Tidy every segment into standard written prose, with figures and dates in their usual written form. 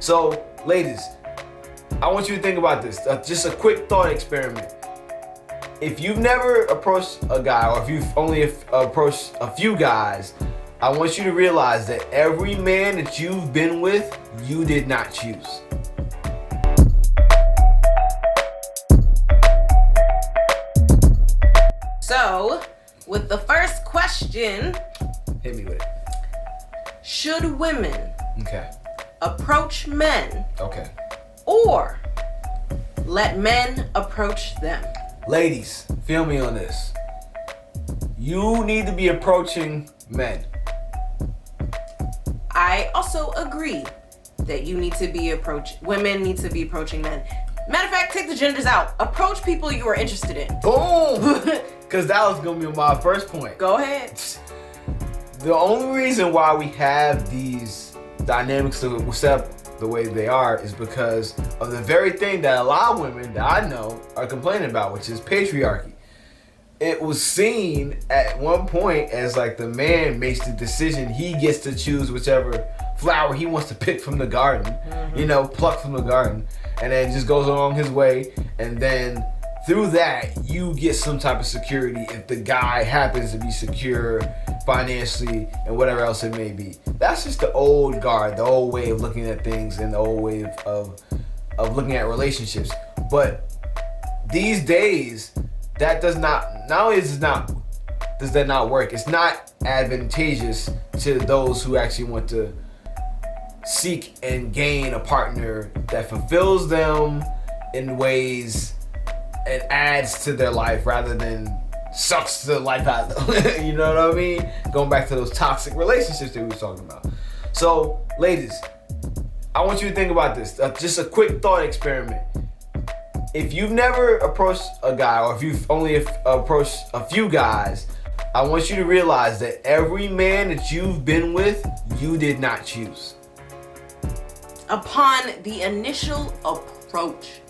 So, ladies, I want you to think about this. Just a quick thought experiment. If you've never approached a guy, or if you've only approached a few guys, I want you to realize that every man that you've been with, you did not choose. So, with the first question, hit me with it. Should women Okay. approach men Okay. or let men approach them? Ladies, feel me on this. You need to be approaching men. I also agree that women need to be approaching men. Matter of fact, take the genders out. Approach people you are interested in. Boom! Because that was going to be my first point. Go ahead. The only reason why we have these dynamics set up the way they are is because of the very thing that a lot of women that I know are complaining about, which is patriarchy. It was seen at one point as like the man makes the decision. He gets to choose whichever flower he wants to pick from the garden, pluck from the garden, and then just goes along his way. And then through that, you get some type of security if the guy happens to be secure financially and whatever else it may be. That's just the old guard, the old way of looking at things, and the old way of looking at relationships. But these days, that does that not work. It's not advantageous to those who actually want to seek and gain a partner that fulfills them in ways and adds to their life rather than sucks the life out of them. You know what I mean? Going back to those toxic relationships that we were talking about. So, ladies, I want you to think about this. Just a quick thought experiment. If you've never approached a guy, or if you've only approached a few guys, I want you to realize that every man that you've been with, you did not choose. Upon the initial approach,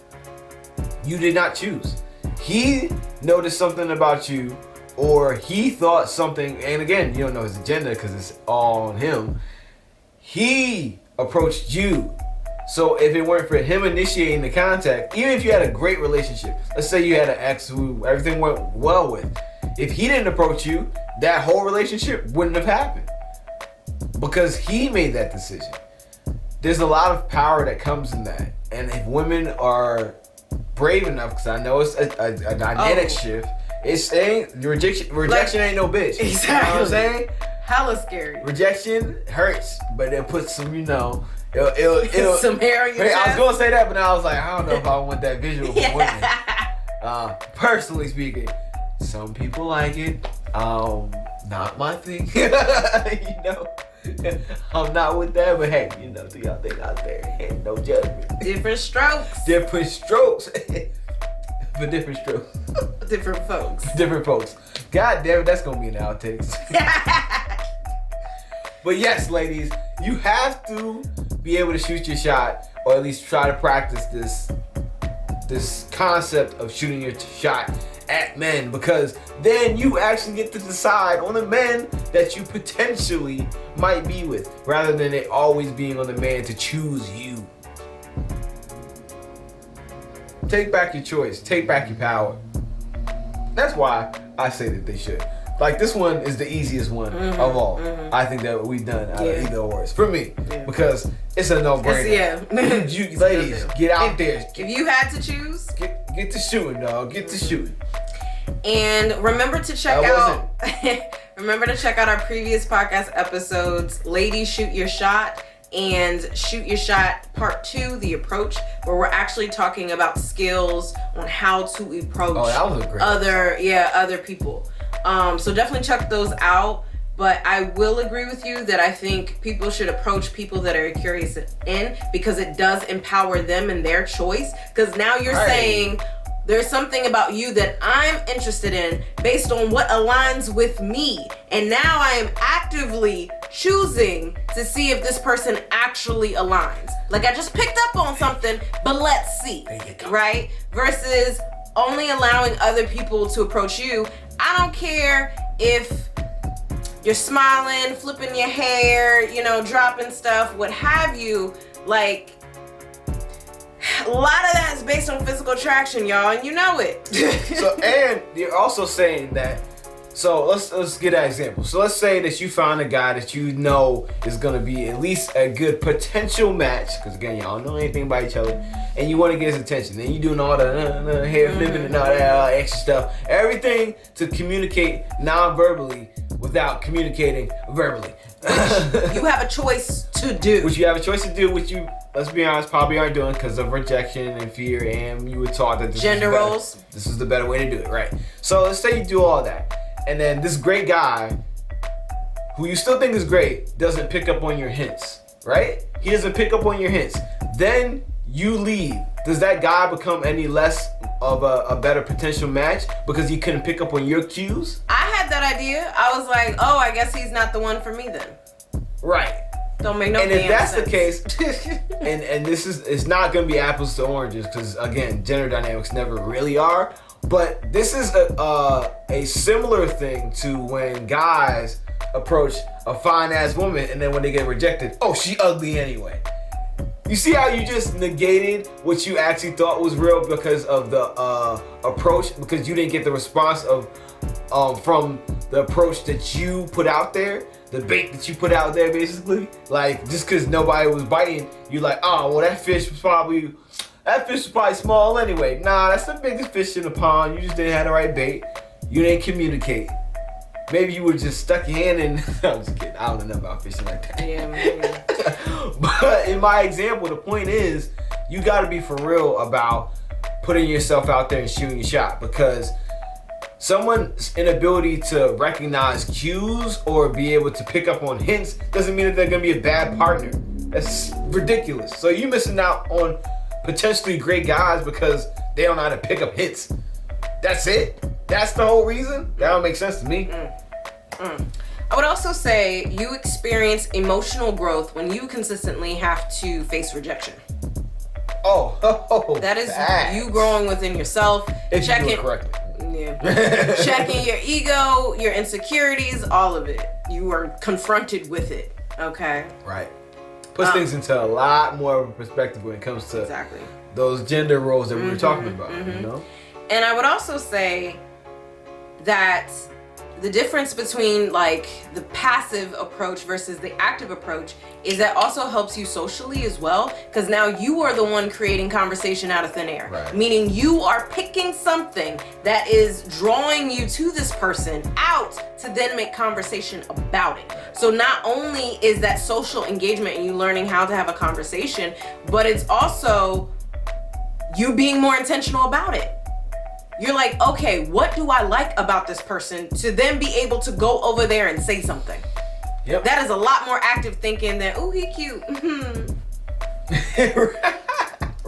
you did not choose. He noticed something about you, or he thought something, and again, you don't know his agenda because it's all on him. He approached you. So if it weren't for him initiating the contact, even if you had a great relationship, let's say you had an ex who everything went well with, if he didn't approach you, that whole relationship wouldn't have happened because he made that decision. There's a lot of power that comes in that. And if women are brave enough, because I know it's a dynamic shift, it's saying rejection ain't no bitch. Exactly. You know what I'm saying? Hella scary. Rejection hurts, but it puts some, it'll some hair on your chest. I was gonna say that, but now I was like, I don't know if I want that visual for women. Personally speaking, some people like it. Not my thing. I'm not with that, but hey, do y'all think out there? Hey, no judgment. Different strokes. Different strokes. For different strokes. Different folks. Different folks. God damn it, that's gonna be an outtakes. But yes, ladies, you have to be able to shoot your shot, or at least try to practice this concept of shooting your shot at men, because then you actually get to decide on the men that you potentially might be with, rather than it always being on the man to choose you. Take back your choice. Take back your power. That's why I say that they should. Like, this one is the easiest one of all. I think that we've done out of either or. For me, because it's a no-brainer. You ladies, get out there. If you had to choose, get to shooting, dog. Get to shooting. And remember to check out. Remember to check out our previous podcast episodes, "Ladies Shoot Your Shot" and "Shoot Your Shot Part 2, The Approach," where we're actually talking about skills on how to approach other people. So definitely check those out. But I will agree with you that I think people should approach people that are curious in, because it does empower them in their choice. Because now you're saying, there's something about you that I'm interested in based on what aligns with me. And now I am actively choosing to see if this person actually aligns. Like, I just picked up on something, but let's see. There you go. Right? Versus only allowing other people to approach you. I don't care if you're smiling, flipping your hair, dropping stuff, what have you. Like, a lot of that is based on physical attraction, y'all, and you know it. So, and you're also saying that. So let's get an example. So let's say that you find a guy that you know is gonna be at least a good potential match, because again, y'all don't know anything about each other, and you want to get his attention. Then you doing all the hair flipping and all that extra stuff, everything to communicate non-verbally without communicating verbally. You have a choice to do. Which you have a choice to do, which you, let's be honest, probably aren't doing because of rejection and fear, and you were taught that gender roles. This is the better way to do it, right? So let's say you do all that. And then this great guy, who you still think is great, doesn't pick up on your hints, right? He doesn't pick up on your hints. Then you leave. Does that guy become any less of a better potential match because he couldn't pick up on your cues? I had that idea. I was like, oh, I guess he's not the one for me then. Right. Don't make no sense. And if that's sense. the case, and this is, it's not going to be apples to oranges because, again, gender dynamics never really are. But this is a similar thing to when guys approach a fine-ass woman and then when they get rejected, oh, she ugly anyway. You see how you just negated what you actually thought was real because of the approach, because you didn't get the response of from the approach that you put out there, the bait that you put out there, basically. Like, just because nobody was biting, you're like, oh, well, that fish was probably small anyway. Nah, that's the biggest fish in the pond. You just didn't have the right bait. You didn't communicate. Maybe you would just stuck your hand in. I'm just kidding. I don't know about fishing like that. Yeah, man. But in my example, the point is, you got to be for real about putting yourself out there and shooting your shot, because someone's inability to recognize cues or be able to pick up on hints doesn't mean that they're going to be a bad partner. That's ridiculous. So you're missing out on potentially great guys because they don't know how to pick up hits. That's it? That's the whole reason? That don't make sense to me. I would also say you experience emotional growth when you consistently have to face rejection. That is facts. You growing within yourself. If you do it correctly. Yeah. Checking your ego, your insecurities, all of it. You are confronted with it. Okay? Right. Puts things into a lot more of a perspective when it comes to exactly those gender roles that we were talking about, you know? And I would also say that the difference between like the passive approach versus the active approach is that also helps you socially as well, because now you are the one creating conversation out of thin air. Right. Meaning you are picking something that is drawing you to this person out to then make conversation about it. So not only is that social engagement and you learning how to have a conversation, but it's also you being more intentional about it. You're like, okay, what do I like about this person, to then be able to go over there and say something. Yep. That is a lot more active thinking than, ooh, he cute.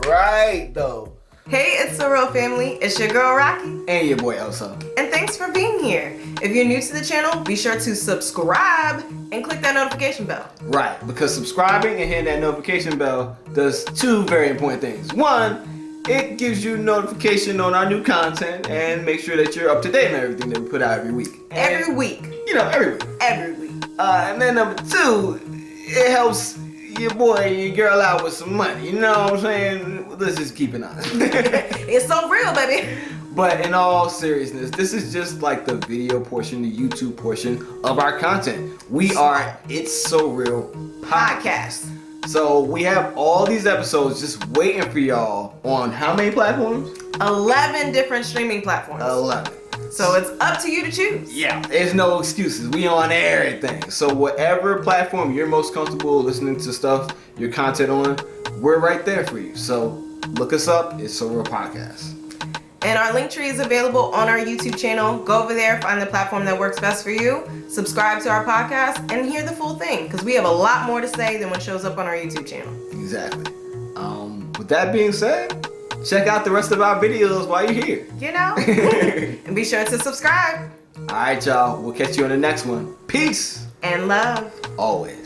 Right, though. Hey, it's the Real Family. It's your girl, Rocky. And your boy, Elsa. And thanks for being here. If you're new to the channel, be sure to subscribe and click that notification bell. Right, because subscribing and hitting that notification bell does two very important things. One, it gives you notification on our new content and make sure that you're up to date on everything that we put out every week. Every week. You know, every week. Every week. And then number two, it helps your boy and your girl out with some money. You know what I'm saying? Let's just keep it honest. It's so real, baby. But in all seriousness, this is just like the video portion, the YouTube portion of our content. We are It's So Real podcast. So we have all these episodes just waiting for y'all on how many platforms? 11 different streaming platforms. 11. So it's up to you to choose. Yeah, there's no excuses. We on everything. So whatever platform you're most comfortable listening to stuff, your content on, we're right there for you. So look us up. It's So Real Podcast. And our link tree is available on our YouTube channel. Go over there, find the platform that works best for you, subscribe to our podcast, and hear the full thing, because we have a lot more to say than what shows up on our YouTube channel. Exactly. With that being said, check out the rest of our videos while you're here. You know? And be sure to subscribe. All right, y'all. We'll catch you on the next one. Peace. And love. Always.